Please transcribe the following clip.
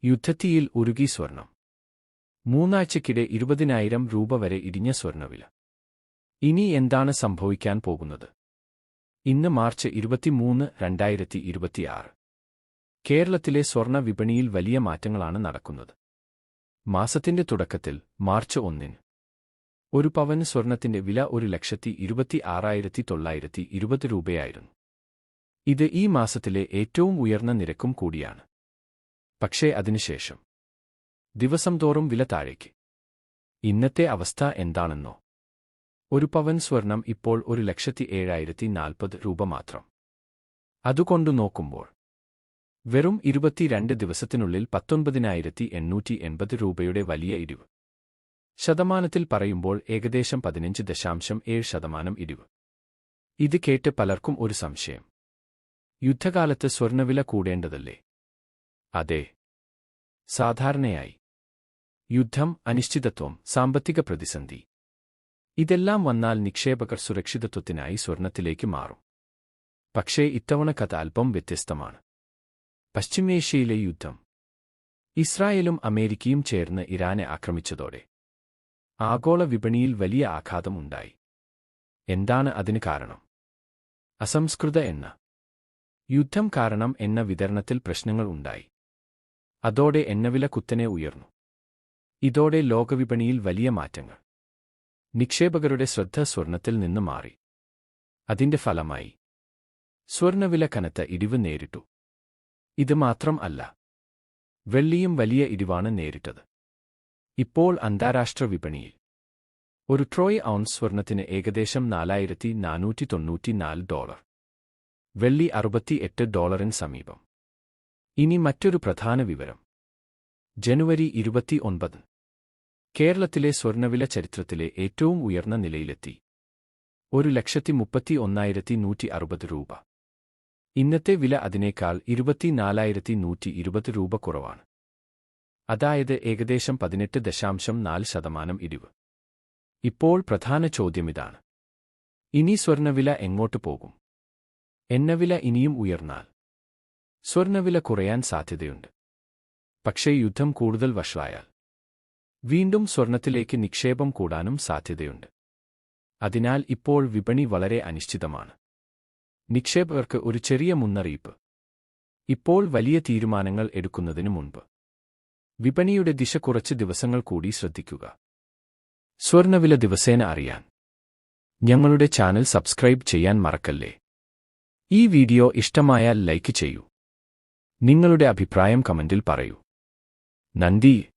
യുദ്ധത്തീയിൽ ഉരുകി സ്വർണം. മൂന്നാഴ്ചയ്ക്കിടെ 20,000 രൂപ വരെ ഇടിഞ്ഞ സ്വർണ്ണവില. ഇനി എന്താണ് സംഭവിക്കാൻ പോകുന്നത്? ഇന്ന് മാർച്ച് 23, 2026. കേരളത്തിലെ സ്വർണ്ണ വിപണിയിൽ വലിയ മാറ്റങ്ങളാണ് നടക്കുന്നത്. മാസത്തിന്റെ തുടക്കത്തിൽ മാർച്ച് 1 ഒരു പവന് സ്വർണത്തിന്റെ വില 1,26,920 രൂപയായിരുന്നു. ഇത് ഈ മാസത്തിലെ ഏറ്റവും ഉയർന്ന നിരക്കും കൂടിയാണ്. പക്ഷേ അതിനുശേഷം ദിവസം തോറും വില താഴേക്ക്. ഇന്നത്തെ അവസ്ഥ എന്താണെന്നോ? ഒരു പവൻ സ്വർണം ഇപ്പോൾ 1,07,040 രൂപ മാത്രം. അതുകൊണ്ടു നോക്കുമ്പോൾ വെറും 22 ദിവസത്തിനുള്ളിൽ 19,880 രൂപയുടെ വലിയ ഇടിവ്. ശതമാനത്തിൽ പറയുമ്പോൾ ഏകദേശം 15.7% ഇടിവ്. ഇത് കേട്ട് പലർക്കും ഒരു സംശയം. യുദ്ധകാലത്ത് സ്വർണ്ണവില കൂടേണ്ടതല്ലേ? അതെ. സാധാരണയായി യുദ്ധം, അനിശ്ചിതത്വം, സാമ്പത്തിക പ്രതിസന്ധി ഇതെല്ലാം വന്നാൽ നിക്ഷേപകർ സുരക്ഷിതത്വത്തിനായി സ്വർണത്തിലേക്ക് മാറും. പക്ഷേ ഇത്തവണ കഥ അല്പം വ്യത്യസ്തമാണ്. പശ്ചിമേഷ്യയിലെ യുദ്ധം. ഇസ്രായേലും അമേരിക്കയും ചേർന്ന് ഇറാനെ ആക്രമിച്ചതോടെ ആഗോള വിപണിയിൽ വലിയ ആഘാതം ഉണ്ടായി. എന്താണ് അതിന് കാരണം? അസംസ്കൃത എണ്ണ. യുദ്ധം കാരണം എണ്ണ വിതരണത്തിൽ പ്രശ്നങ്ങൾ ഉണ്ടായി. അതോടെ എണ്ണവില കുത്തനെ ഉയർന്നു. ഇതോടെ ലോകവിപണിയിൽ വലിയ മാറ്റങ്ങൾ. നിക്ഷേപകരുടെ ശ്രദ്ധ സ്വർണത്തിൽ നിന്ന് മാറി. അതിന്റെ ഫലമായി സ്വർണ്ണവില കനത്ത ഇടിവ് നേരിട്ടു. ഇത് മാത്രം അല്ല, വെള്ളിയും വലിയ ഇടിവാണ് നേരിട്ടത്. ഇപ്പോൾ അന്താരാഷ്ട്ര വിപണിയിൽ ഒരു ട്രോയ് ഔൺസ് സ്വർണത്തിന് ഏകദേശം $4,494. വെള്ളി $68 സമീപം. ഇനി മറ്റൊരു പ്രധാന വിവരം. ജനുവരി 29 കേരളത്തിലെ സ്വർണ്ണവില ചരിത്രത്തിലെ ഏറ്റവും ഉയർന്ന നിലയിലെത്തി. 1,31,160 രൂപ. ഇന്നത്തെ വില അതിനേക്കാൾ 24,120 രൂപ കുറവാണ്. അതായത് ഏകദേശം 18.4% ഇടിവ്. ഇപ്പോൾ പ്രധാന ചോദ്യമിതാണ്. ഇനി സ്വർണ്ണവില എങ്ങോട്ട് പോകും? എണ്ണവില ഇനിയും ഉയർന്നാൽ സ്വർണ്ണവില കുറയാൻ സാധ്യതയുണ്ട്. പക്ഷേ യുദ്ധം കൂടുതൽ വഷളായാൽ വീണ്ടും സ്വർണത്തിലേക്ക് നിക്ഷേപം കൂടാനും സാധ്യതയുണ്ട്. അതിനാൽ ഇപ്പോൾ വിപണി വളരെ അനിശ്ചിതമാണ്. നിക്ഷേപകർക്ക് ഒരു ചെറിയ മുന്നറിയിപ്പ്. ഇപ്പോൾ വലിയ തീരുമാനങ്ങൾ എടുക്കുന്നതിന് മുൻപ് വിപണിയുടെ ദിശ കുറച്ച് ദിവസങ്ങൾ കൂടി ശ്രദ്ധിക്കുക. സ്വർണ്ണവില ദിവസേന അറിയാൻ ഞങ്ങളുടെ ചാനൽ സബ്സ്ക്രൈബ് ചെയ്യാൻ മറക്കല്ലേ. ഈ വീഡിയോ ഇഷ്ടമായാൽ ലൈക്ക് ചെയ്യൂ. നിങ്ങളുടെ അഭിപ്രായം കമന്റിൽ പറയൂ. നന്ദി.